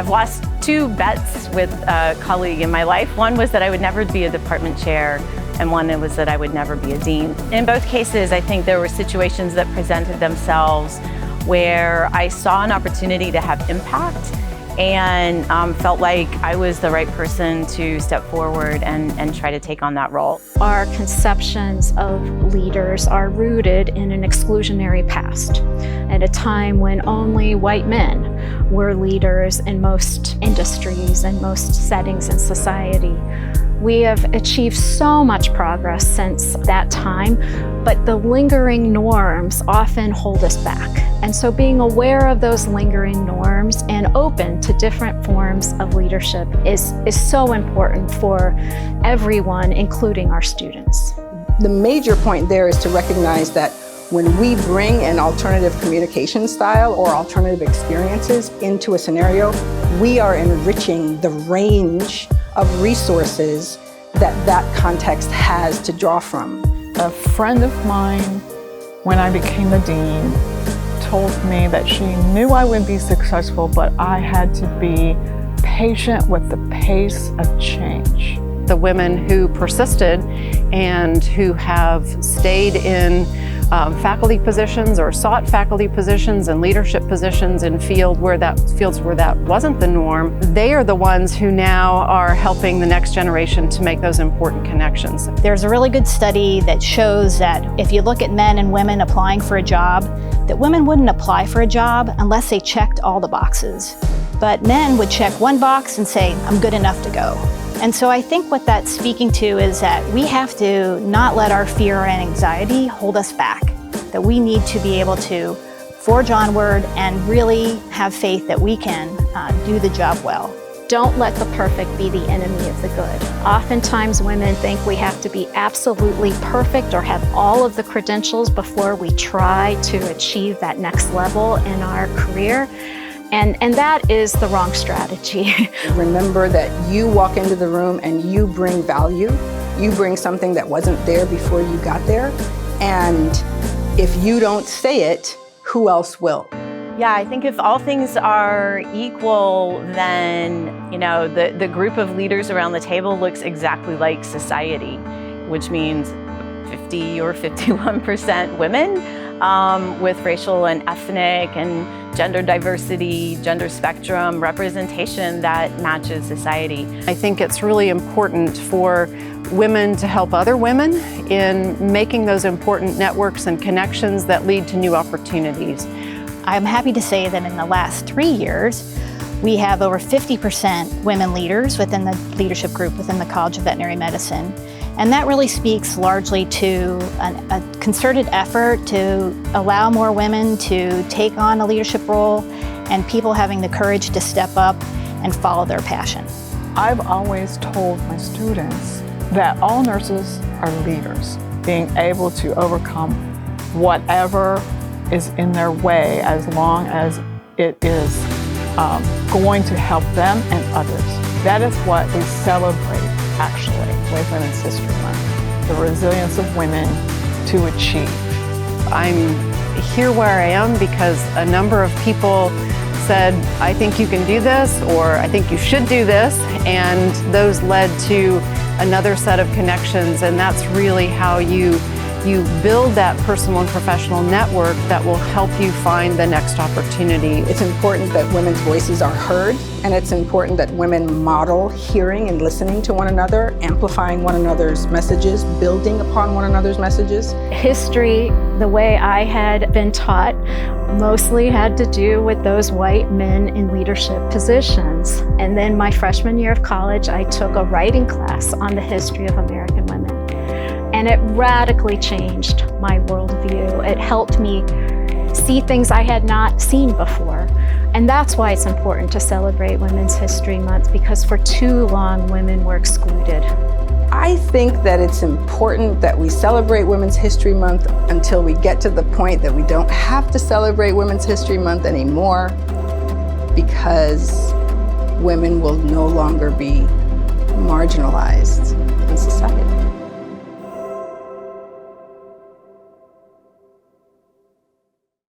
I've lost 2 bets with a colleague in my life. One was that I would never be a department chair, and one was that I would never be a dean. In both cases, I think there were situations that presented themselves where I saw an opportunity to have impact and felt like I was the right person to step forward and try to take on that role. Our conceptions of leaders are rooted in an exclusionary past, at a time when only white men were leaders in most industries and most settings in society. We have achieved so much progress since that time, but the lingering norms often hold us back. And so being aware of those lingering norms and open to different forms of leadership is so important for everyone, including our students. The major point there is to recognize that when we bring an alternative communication style or alternative experiences into a scenario, we are enriching the range of resources that context has to draw from. A friend of mine, when I became a dean, told me that she knew I would be successful, but I had to be patient with the pace of change. The women who persisted and who have stayed in faculty positions or sought faculty positions and leadership positions in fields where that wasn't the norm, they are the ones who now are helping the next generation to make those important connections. There's a really good study that shows that if you look at men and women applying for a job, that women wouldn't apply for a job unless they checked all the boxes. But men would check one box and say, I'm good enough to go. And so I think what that's speaking to is that we have to not let our fear and anxiety hold us back, that we need to be able to forge onward and really have faith that we can do the job well. Don't let the perfect be the enemy of the good. Oftentimes women think we have to be absolutely perfect or have all of the credentials before we try to achieve that next level in our career. And that is the wrong strategy. Remember that you walk into the room and you bring value. You bring something that wasn't there before you got there. And if you don't say it, who else will? Yeah, I think if all things are equal, then the group of leaders around the table looks exactly like society, which means 50 or 51% women with racial and ethnic and gender diversity, gender spectrum representation that matches society. I think it's really important for women to help other women in making those important networks and connections that lead to new opportunities. I'm happy to say that in the last 3 years, we have over 50% women leaders within the leadership group within the College of Veterinary Medicine. And that really speaks largely to a concerted effort to allow more women to take on a leadership role and people having the courage to step up and follow their passion. I've always told my students that all nurses are leaders, being able to overcome whatever is in their way as long as it is going to help them and others. That is what we celebrate actually with Women's History Month, the resilience of women to achieve. I'm here where I am because a number of people said, I think you can do this, or I think you should do this, and those led to another set of connections, and that's really how you build that personal and professional network that will help you find the next opportunity. It's important that women's voices are heard, and it's important that women model hearing and listening to one another, amplifying one another's messages, building upon one another's messages. History, the way I had been taught, mostly had to do with those white men in leadership positions. And then my freshman year of college, I took a writing class on the history of American women. And it radically changed my worldview. It helped me see things I had not seen before. And that's why it's important to celebrate Women's History Month, because for too long, women were excluded. I think that it's important that we celebrate Women's History Month until we get to the point that we don't have to celebrate Women's History Month anymore, because women will no longer be marginalized in society.